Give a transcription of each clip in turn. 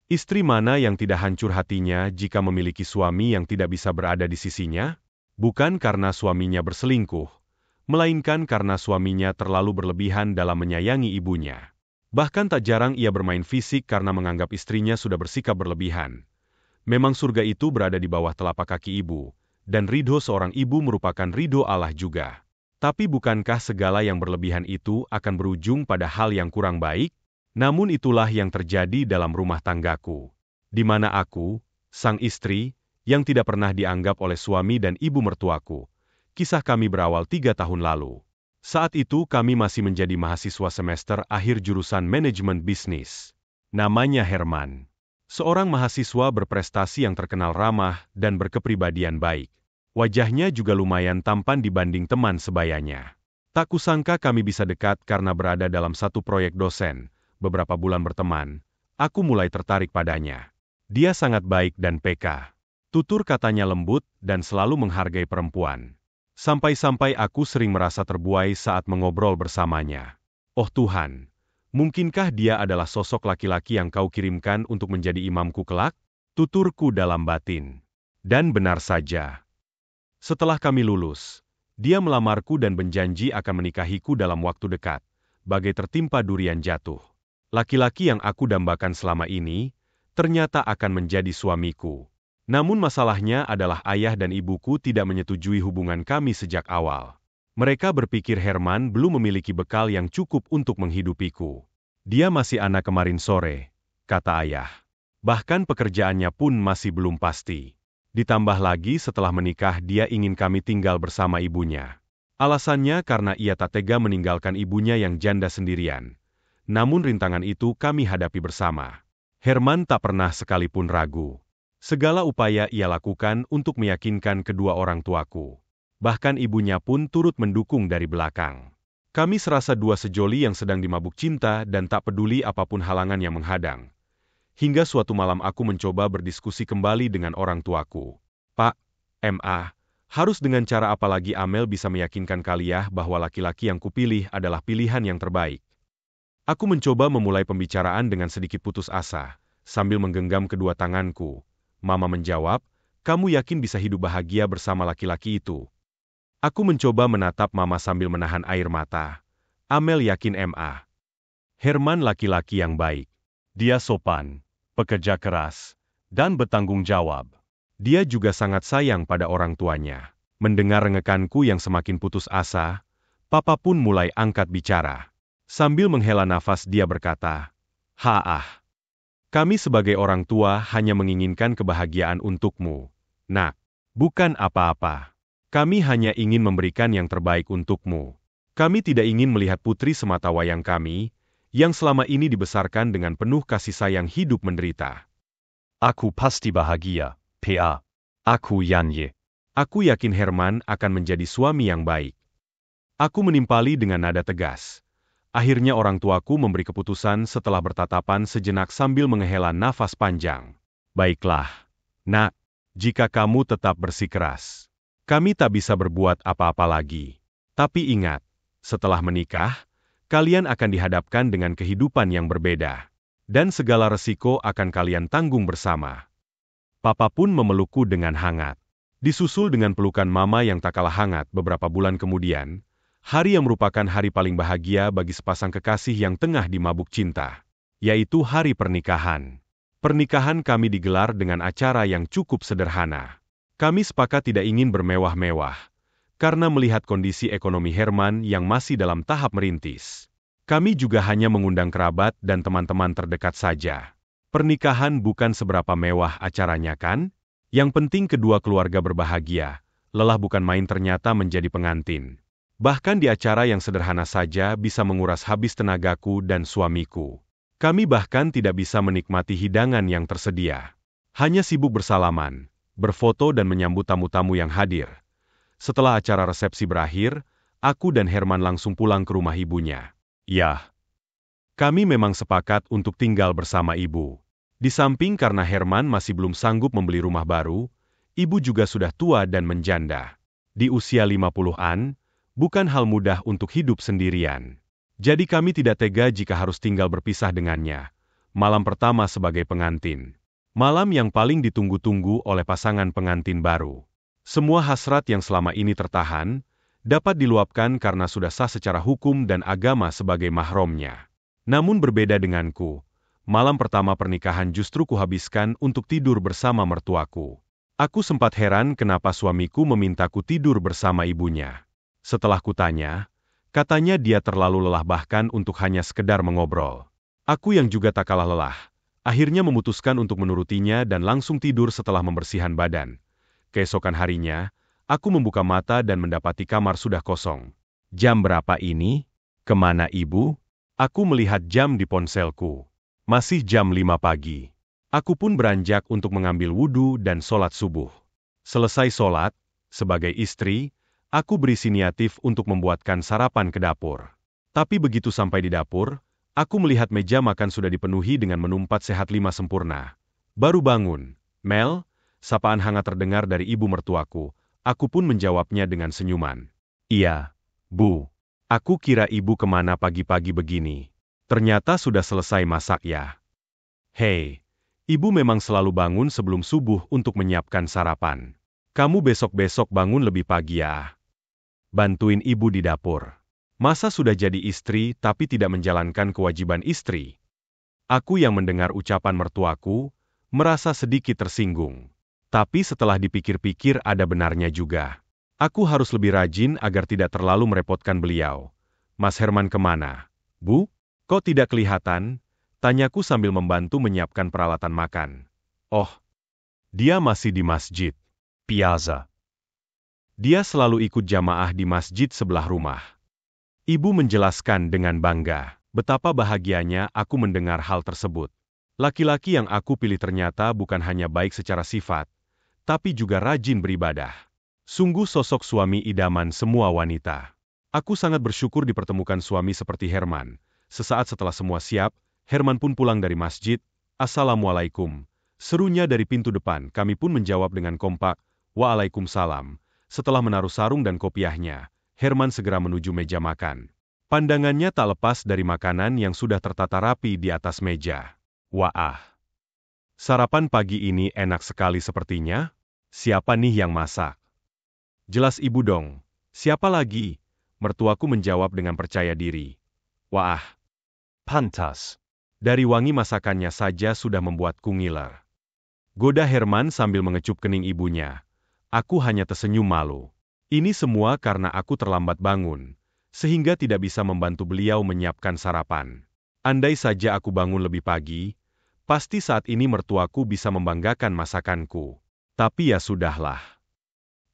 Istri mana yang tidak hancur hatinya jika memiliki suami yang tidak bisa berada di sisinya? Bukan karena suaminya berselingkuh, melainkan karena suaminya terlalu berlebihan dalam menyayangi ibunya. Bahkan tak jarang ia bermain fisik karena menganggap istrinya sudah bersikap berlebihan. Memang surga itu berada di bawah telapak kaki ibu, dan ridho seorang ibu merupakan ridho Allah juga. Tapi bukankah segala yang berlebihan itu akan berujung pada hal yang kurang baik? Namun itulah yang terjadi dalam rumah tanggaku, di mana aku, sang istri, yang tidak pernah dianggap oleh suami dan ibu mertuaku. Kisah kami berawal 3 tahun lalu. Saat itu kami masih menjadi mahasiswa semester akhir jurusan manajemen bisnis. Namanya Herman. Seorang mahasiswa berprestasi yang terkenal ramah dan berkepribadian baik. Wajahnya juga lumayan tampan dibanding teman sebayanya. Tak kusangka kami bisa dekat karena berada dalam satu proyek dosen. Beberapa bulan berteman, aku mulai tertarik padanya. Dia sangat baik dan peka. Tutur katanya lembut dan selalu menghargai perempuan. Sampai-sampai aku sering merasa terbuai saat mengobrol bersamanya. Oh Tuhan, mungkinkah dia adalah sosok laki-laki yang kau kirimkan untuk menjadi imamku kelak? Tuturku dalam batin. Dan benar saja. Setelah kami lulus, dia melamarku dan berjanji akan menikahiku dalam waktu dekat, bagai tertimpa durian jatuh. Laki-laki yang aku dambakan selama ini, ternyata akan menjadi suamiku. Namun masalahnya adalah ayah dan ibuku tidak menyetujui hubungan kami sejak awal. Mereka berpikir Herman belum memiliki bekal yang cukup untuk menghidupiku. Dia masih anak kemarin sore, kata ayah. Bahkan pekerjaannya pun masih belum pasti. Ditambah lagi setelah menikah dia ingin kami tinggal bersama ibunya. Alasannya karena ia tak tega meninggalkan ibunya yang janda sendirian. Namun rintangan itu kami hadapi bersama. Herman tak pernah sekalipun ragu. Segala upaya ia lakukan untuk meyakinkan kedua orang tuaku. Bahkan ibunya pun turut mendukung dari belakang. Kami serasa dua sejoli yang sedang dimabuk cinta dan tak peduli apapun halangan yang menghadang. Hingga suatu malam aku mencoba berdiskusi kembali dengan orang tuaku. Pak, MA, harus dengan cara apa lagi Amel bisa meyakinkan kalian bahwa laki-laki yang kupilih adalah pilihan yang terbaik? Aku mencoba memulai pembicaraan dengan sedikit putus asa, sambil menggenggam kedua tanganku. Mama menjawab, kamu yakin bisa hidup bahagia bersama laki-laki itu? Aku mencoba menatap Mama sambil menahan air mata. Amel yakin MA. Herman laki-laki yang baik. Dia sopan, pekerja keras, dan bertanggung jawab. Dia juga sangat sayang pada orang tuanya. Mendengar rengekanku yang semakin putus asa, Papa pun mulai angkat bicara. Sambil menghela nafas dia berkata, kami sebagai orang tua hanya menginginkan kebahagiaan untukmu. Nak, bukan apa-apa. Kami hanya ingin memberikan yang terbaik untukmu. Kami tidak ingin melihat putri sematawayang kami, yang selama ini dibesarkan dengan penuh kasih sayang hidup menderita. Aku pasti bahagia, PA. Aku Yanye. Aku yakin Herman akan menjadi suami yang baik. Aku menimpali dengan nada tegas. Akhirnya orang tuaku memberi keputusan setelah bertatapan sejenak sambil menghela nafas panjang. Baiklah, Nak, jika kamu tetap bersikeras, kami tak bisa berbuat apa-apa lagi. Tapi ingat, setelah menikah, kalian akan dihadapkan dengan kehidupan yang berbeda. Dan segala resiko akan kalian tanggung bersama. Papa pun memelukku dengan hangat. Disusul dengan pelukan Mama yang tak kalah hangat beberapa bulan kemudian, hari yang merupakan hari paling bahagia bagi sepasang kekasih yang tengah dimabuk cinta, yaitu hari pernikahan. Pernikahan kami digelar dengan acara yang cukup sederhana. Kami sepakat tidak ingin bermewah-mewah, karena melihat kondisi ekonomi Herman yang masih dalam tahap merintis. Kami juga hanya mengundang kerabat dan teman-teman terdekat saja. Pernikahan bukan seberapa mewah acaranya kan? Yang penting kedua keluarga berbahagia, lelah bukan main ternyata menjadi pengantin. Bahkan di acara yang sederhana saja bisa menguras habis tenagaku dan suamiku. Kami bahkan tidak bisa menikmati hidangan yang tersedia. Hanya sibuk bersalaman, berfoto dan menyambut tamu-tamu yang hadir. Setelah acara resepsi berakhir, aku dan Herman langsung pulang ke rumah ibunya. Ya, kami memang sepakat untuk tinggal bersama ibu. Di samping karena Herman masih belum sanggup membeli rumah baru, ibu juga sudah tua dan menjanda. Di usia 50-an, bukan hal mudah untuk hidup sendirian. Jadi kami tidak tega jika harus tinggal berpisah dengannya. malam pertama sebagai pengantin. Malam yang paling ditunggu-tunggu oleh pasangan pengantin baru. Semua hasrat yang selama ini tertahan, dapat diluapkan karena sudah sah secara hukum dan agama sebagai mahromnya. Namun berbeda denganku, malam pertama pernikahan justru kuhabiskan untuk tidur bersama mertuaku. Aku sempat heran kenapa suamiku memintaku tidur bersama ibunya. Setelah kutanya, katanya dia terlalu lelah bahkan untuk hanya sekedar mengobrol. Aku yang juga tak kalah lelah, akhirnya memutuskan untuk menurutinya dan langsung tidur setelah membersihkan badan. Keesokan harinya, aku membuka mata dan mendapati kamar sudah kosong. Jam berapa ini? Kemana ibu? Aku melihat jam di ponselku. Masih jam 5 pagi. Aku pun beranjak untuk mengambil wudhu dan sholat subuh. Selesai sholat, sebagai istri, aku berinisiatif untuk membuatkan sarapan ke dapur. Tapi begitu sampai di dapur, aku melihat meja makan sudah dipenuhi dengan menu 4 sehat 5 sempurna. Baru bangun, Mel, sapaan hangat terdengar dari ibu mertuaku. Aku pun menjawabnya dengan senyuman. Iya, Bu. Aku kira ibu kemana pagi-pagi begini. Ternyata sudah selesai masak ya. Hei, ibu memang selalu bangun sebelum subuh untuk menyiapkan sarapan. Kamu besok-besok bangun lebih pagi ya. Bantuin ibu di dapur. Masa sudah jadi istri tapi tidak menjalankan kewajiban istri? Aku yang mendengar ucapan mertuaku, merasa sedikit tersinggung. Tapi setelah dipikir-pikir ada benarnya juga. Aku harus lebih rajin agar tidak terlalu merepotkan beliau. Mas Herman kemana? Bu, kok tidak kelihatan? Tanyaku sambil membantu menyiapkan peralatan makan. Oh, dia masih di masjid. Piazza. Dia selalu ikut jamaah di masjid sebelah rumah. Ibu menjelaskan dengan bangga. Betapa bahagianya aku mendengar hal tersebut. Laki-laki yang aku pilih ternyata bukan hanya baik secara sifat, tapi juga rajin beribadah. Sungguh sosok suami idaman semua wanita. Aku sangat bersyukur dipertemukan suami seperti Herman. Sesaat setelah semua siap, Herman pun pulang dari masjid. Assalamualaikum. Serunya dari pintu depan, kami pun menjawab dengan kompak, Waalaikumsalam. Setelah menaruh sarung dan kopiahnya, Herman segera menuju meja makan. Pandangannya tak lepas dari makanan yang sudah tertata rapi di atas meja. Wah, sarapan pagi ini enak sekali sepertinya. Siapa nih yang masak? Jelas ibu dong. Siapa lagi? Mertuaku menjawab dengan percaya diri. Wah, Pantas. dari wangi masakannya saja sudah membuatku ngiler. Goda Herman sambil mengecup kening ibunya. Aku hanya tersenyum malu. Ini semua karena aku terlambat bangun, sehingga tidak bisa membantu beliau menyiapkan sarapan. Andai saja aku bangun lebih pagi, pasti saat ini mertuaku bisa membanggakan masakanku. Tapi ya sudahlah.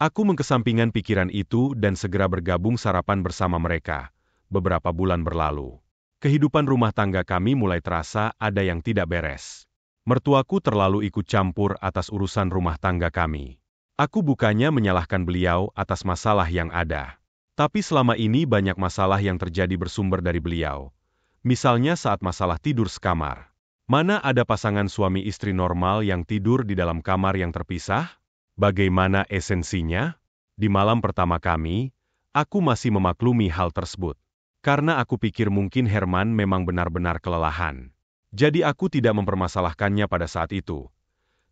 Aku mengesampingkan pikiran itu dan segera bergabung sarapan bersama mereka. Beberapa bulan berlalu. Kehidupan rumah tangga kami mulai terasa ada yang tidak beres. Mertuaku terlalu ikut campur atas urusan rumah tangga kami. Aku bukannya menyalahkan beliau atas masalah yang ada. Tapi selama ini banyak masalah yang terjadi bersumber dari beliau. Misalnya saat masalah tidur sekamar. Mana ada pasangan suami istri normal yang tidur di dalam kamar yang terpisah? Bagaimana esensinya? Di malam pertama kami, aku masih memaklumi hal tersebut. Karena aku pikir mungkin Herman memang benar-benar kelelahan. Jadi aku tidak mempermasalahkannya pada saat itu.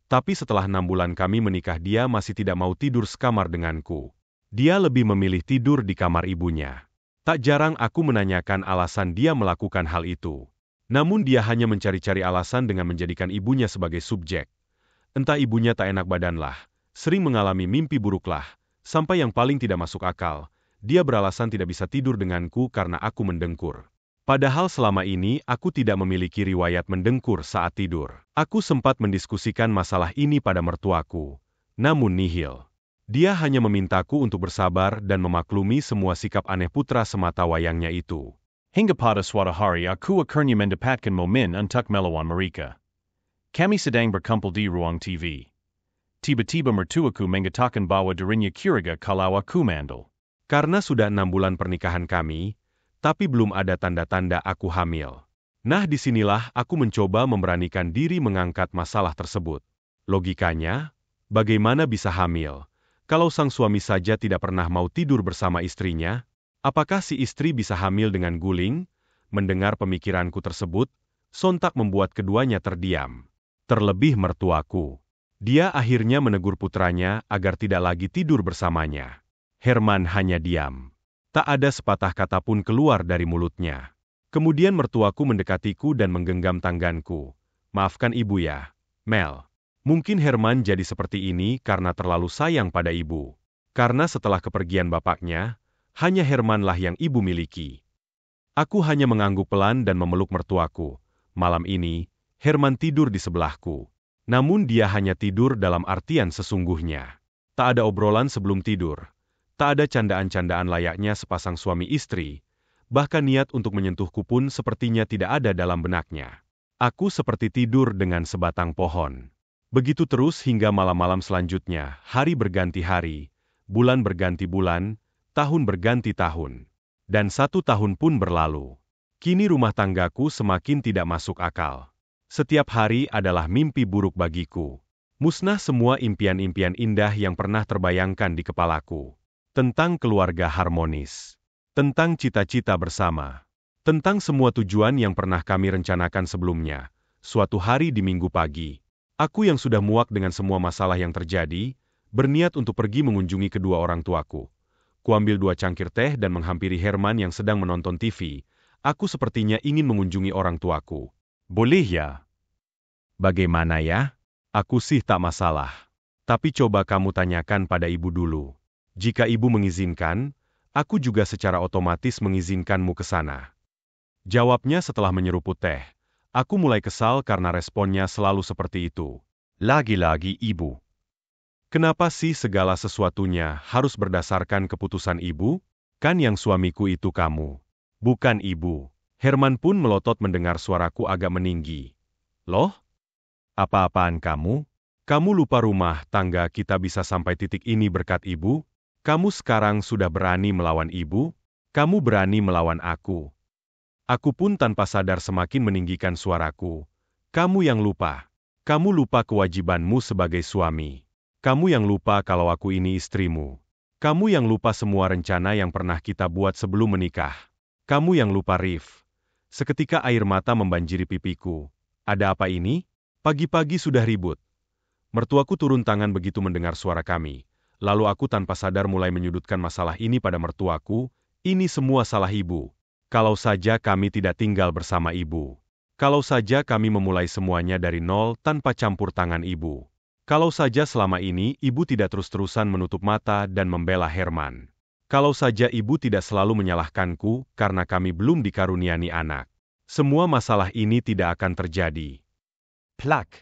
Tapi setelah 6 bulan kami menikah dia masih tidak mau tidur sekamar denganku. Dia lebih memilih tidur di kamar ibunya. Tak jarang aku menanyakan alasan dia melakukan hal itu. Namun dia hanya mencari-cari alasan dengan menjadikan ibunya sebagai subjek. Entah ibunya tak enak badan lah, sering mengalami mimpi buruk lah, sampai yang paling tidak masuk akal, dia beralasan tidak bisa tidur denganku karena aku mendengkur. Padahal selama ini aku tidak memiliki riwayat mendengkur saat tidur. Aku sempat mendiskusikan masalah ini pada mertuaku, namun nihil. Dia hanya memintaku untuk bersabar dan memaklumi semua sikap aneh putra semata wayangnya itu. Hingga pada suatu hari aku akhirnya mendapatkan momen untuk melawan mereka. Kami sedang berkumpul di ruang TV. Tiba-tiba mertuaku mengatakan bahwa dirinya curiga kalau aku mandul. Karena sudah 6 bulan pernikahan kami, tapi belum ada tanda-tanda aku hamil. Nah disinilah aku mencoba memberanikan diri mengangkat masalah tersebut. Logikanya, bagaimana bisa hamil? Kalau sang suami saja tidak pernah mau tidur bersama istrinya, apakah si istri bisa hamil dengan guling? Mendengar pemikiranku tersebut, sontak membuat keduanya terdiam. Terlebih mertuaku. Dia akhirnya menegur putranya agar tidak lagi tidur bersamanya. Herman hanya diam. Tak ada sepatah kata pun keluar dari mulutnya. Kemudian mertuaku mendekatiku dan menggenggam tanganku. Maafkan ibu ya, Mel. Mungkin Herman jadi seperti ini karena terlalu sayang pada ibu. Karena setelah kepergian bapaknya, hanya Hermanlah yang ibu miliki. Aku hanya mengangguk pelan dan memeluk mertuaku. Malam ini, Herman tidur di sebelahku. Namun dia hanya tidur dalam artian sesungguhnya. Tak ada obrolan sebelum tidur. Tak ada candaan-candaan layaknya sepasang suami istri. Bahkan niat untuk menyentuhku pun sepertinya tidak ada dalam benaknya. Aku seperti tidur dengan sebatang pohon. Begitu terus hingga malam-malam selanjutnya, hari berganti hari, bulan berganti bulan, tahun berganti tahun. Dan 1 tahun pun berlalu. Kini rumah tanggaku semakin tidak masuk akal. Setiap hari adalah mimpi buruk bagiku. Musnah semua impian-impian indah yang pernah terbayangkan di kepalaku. Tentang keluarga harmonis. Tentang cita-cita bersama. Tentang semua tujuan yang pernah kami rencanakan sebelumnya. Suatu hari di minggu pagi, aku yang sudah muak dengan semua masalah yang terjadi, berniat untuk pergi mengunjungi kedua orang tuaku. Kuambil 2 cangkir teh dan menghampiri Herman yang sedang menonton TV. Aku sepertinya ingin mengunjungi orang tuaku. Boleh ya? Bagaimana ya? Aku sih tak masalah. Tapi coba kamu tanyakan pada ibu dulu. Jika ibu mengizinkan, aku juga secara otomatis mengizinkanmu ke sana. Jawabnya setelah menyeruput teh. Aku mulai kesal karena responnya selalu seperti itu. Lagi-lagi ibu. Kenapa sih segala sesuatunya harus berdasarkan keputusan ibu? Kan yang suamiku itu kamu. Bukan ibu. Herman pun melotot mendengar suaraku agak meninggi. Loh? Apa-apaan kamu? Kamu lupa rumah tangga kita bisa sampai titik ini berkat ibu? Kamu sekarang sudah berani melawan ibu? Kamu berani melawan aku? Aku pun tanpa sadar semakin meninggikan suaraku. Kamu yang lupa. Kamu lupa kewajibanmu sebagai suami. Kamu yang lupa kalau aku ini istrimu. Kamu yang lupa semua rencana yang pernah kita buat sebelum menikah. Kamu yang lupa, Rif. Seketika air mata membanjiri pipiku. Ada apa ini? Pagi-pagi sudah ribut. Mertuaku turun tangan begitu mendengar suara kami. Lalu aku tanpa sadar mulai menyudutkan masalah ini pada mertuaku. Ini semua salah ibu. Kalau saja kami tidak tinggal bersama ibu. Kalau saja kami memulai semuanya dari nol tanpa campur tangan ibu. Kalau saja selama ini ibu tidak terus-terusan menutup mata dan membela Herman. Kalau saja ibu tidak selalu menyalahkanku karena kami belum dikaruniai anak. Semua masalah ini tidak akan terjadi. Plak.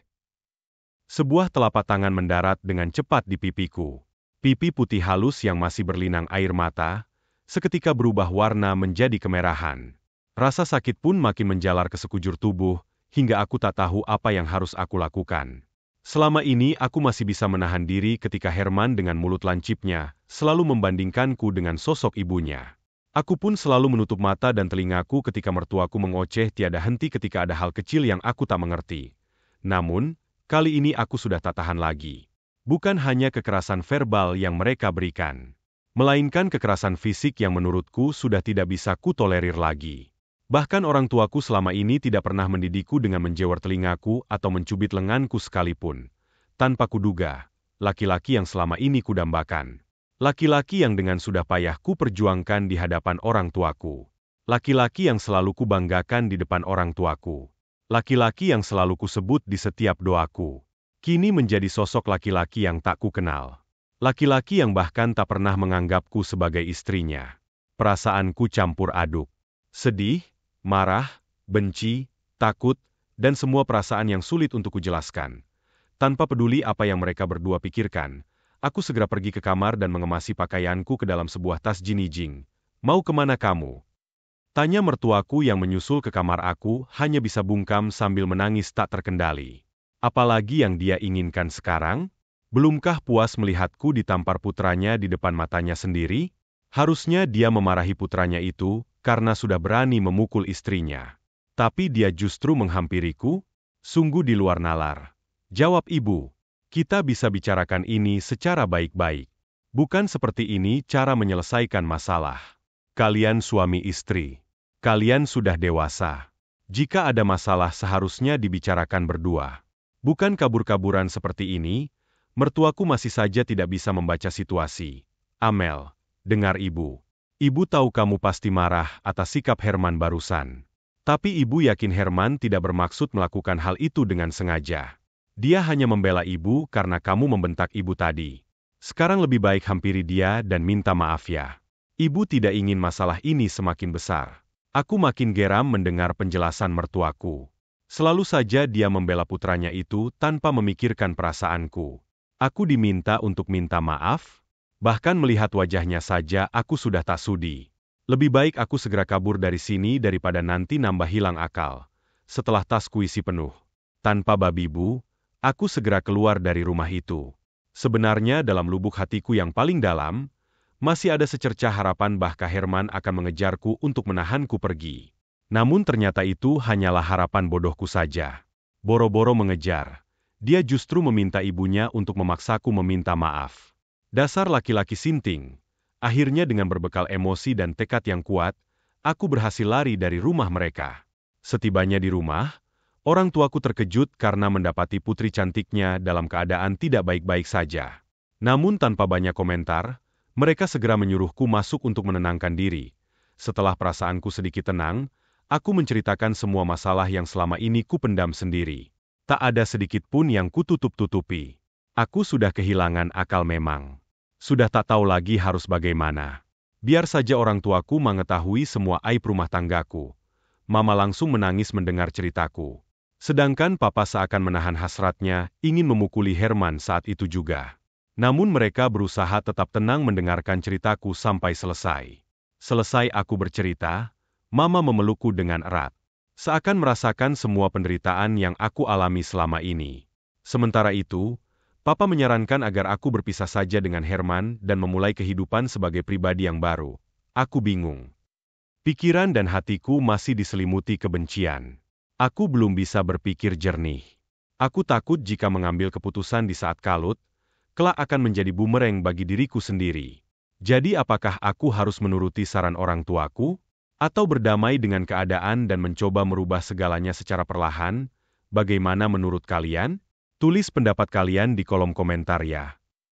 Sebuah telapak tangan mendarat dengan cepat di pipiku. Pipi putih halus yang masih berlinang air mata, seketika berubah warna menjadi kemerahan. Rasa sakit pun makin menjalar ke sekujur tubuh, hingga aku tak tahu apa yang harus aku lakukan. Selama ini aku masih bisa menahan diri ketika Herman dengan mulut lancipnya selalu membandingkanku dengan sosok ibunya. Aku pun selalu menutup mata dan telingaku ketika mertuaku mengoceh tiada henti ketika ada hal kecil yang aku tak mengerti. Namun, kali ini aku sudah tak tahan lagi. Bukan hanya kekerasan verbal yang mereka berikan, melainkan kekerasan fisik yang menurutku sudah tidak bisa kutolerir lagi. Bahkan orang tuaku selama ini tidak pernah mendidikku dengan menjewer telingaku atau mencubit lenganku sekalipun. Tanpa kuduga, laki-laki yang selama ini kudambakan. Laki-laki yang dengan sudah payah ku perjuangkan di hadapan orang tuaku. Laki-laki yang selalu kubanggakan di depan orang tuaku. Laki-laki yang selalu kusebut di setiap doaku. Kini menjadi sosok laki-laki yang tak kukenal. Laki-laki yang bahkan tak pernah menganggapku sebagai istrinya. Perasaanku campur aduk. Sedih, marah, benci, takut, dan semua perasaan yang sulit untuk kujelaskan. Tanpa peduli apa yang mereka berdua pikirkan, aku segera pergi ke kamar dan mengemasi pakaianku ke dalam sebuah tas jinijing. Mau kemana kamu? Tanya mertuaku yang menyusul ke kamar aku hanya bisa bungkam sambil menangis tak terkendali. Apalagi yang dia inginkan sekarang? Belumkah puas melihatku ditampar putranya di depan matanya sendiri? Harusnya dia memarahi putranya itu karena sudah berani memukul istrinya. Tapi dia justru menghampiriku? Sungguh di luar nalar. Jawab ibu. Kita bisa bicarakan ini secara baik-baik. Bukan seperti ini cara menyelesaikan masalah. Kalian suami istri. Kalian sudah dewasa. Jika ada masalah seharusnya dibicarakan berdua. Bukan kabur-kaburan seperti ini, mertuaku masih saja tidak bisa membaca situasi. Amel, dengar ibu. Ibu tahu kamu pasti marah atas sikap Herman barusan. Tapi ibu yakin Herman tidak bermaksud melakukan hal itu dengan sengaja. Dia hanya membela ibu karena kamu membentak ibu tadi. Sekarang lebih baik hampiri dia dan minta maaf ya. Ibu tidak ingin masalah ini semakin besar. Aku makin geram mendengar penjelasan mertuaku. Selalu saja dia membela putranya itu tanpa memikirkan perasaanku. Aku diminta untuk minta maaf? Bahkan melihat wajahnya saja aku sudah tak sudi. Lebih baik aku segera kabur dari sini daripada nanti nambah hilang akal. Setelah tasku isi penuh. Tanpa babi bu, aku segera keluar dari rumah itu. Sebenarnya dalam lubuk hatiku yang paling dalam, masih ada secercah harapan bahwa Herman akan mengejarku untuk menahanku pergi. Namun ternyata itu hanyalah harapan bodohku saja. Boro-boro mengejar. Dia justru meminta ibunya untuk memaksaku meminta maaf. Dasar laki-laki sinting. Akhirnya dengan berbekal emosi dan tekad yang kuat, aku berhasil lari dari rumah mereka. Setibanya di rumah, orang tuaku terkejut karena mendapati putri cantiknya dalam keadaan tidak baik-baik saja. Namun tanpa banyak komentar, mereka segera menyuruhku masuk untuk menenangkan diri. Setelah perasaanku sedikit tenang, aku menceritakan semua masalah yang selama ini kupendam sendiri. Tak ada sedikit pun yang kututup-tutupi. Aku sudah kehilangan akal memang. Sudah tak tahu lagi harus bagaimana. Biar saja orang tuaku mengetahui semua aib rumah tanggaku. Mama langsung menangis mendengar ceritaku. Sedangkan papa seakan menahan hasratnya, ingin memukuli Herman saat itu juga. Namun mereka berusaha tetap tenang mendengarkan ceritaku sampai selesai. Selesai aku bercerita, Mama memelukku dengan erat. Seakan merasakan semua penderitaan yang aku alami selama ini. Sementara itu, Papa menyarankan agar aku berpisah saja dengan Herman dan memulai kehidupan sebagai pribadi yang baru. Aku bingung. Pikiran dan hatiku masih diselimuti kebencian. Aku belum bisa berpikir jernih. Aku takut jika mengambil keputusan di saat kalut, kelak akan menjadi bumerang bagi diriku sendiri. Jadi apakah aku harus menuruti saran orang tuaku? Atau berdamai dengan keadaan dan mencoba merubah segalanya secara perlahan? Bagaimana menurut kalian? Tulis pendapat kalian di kolom komentar ya.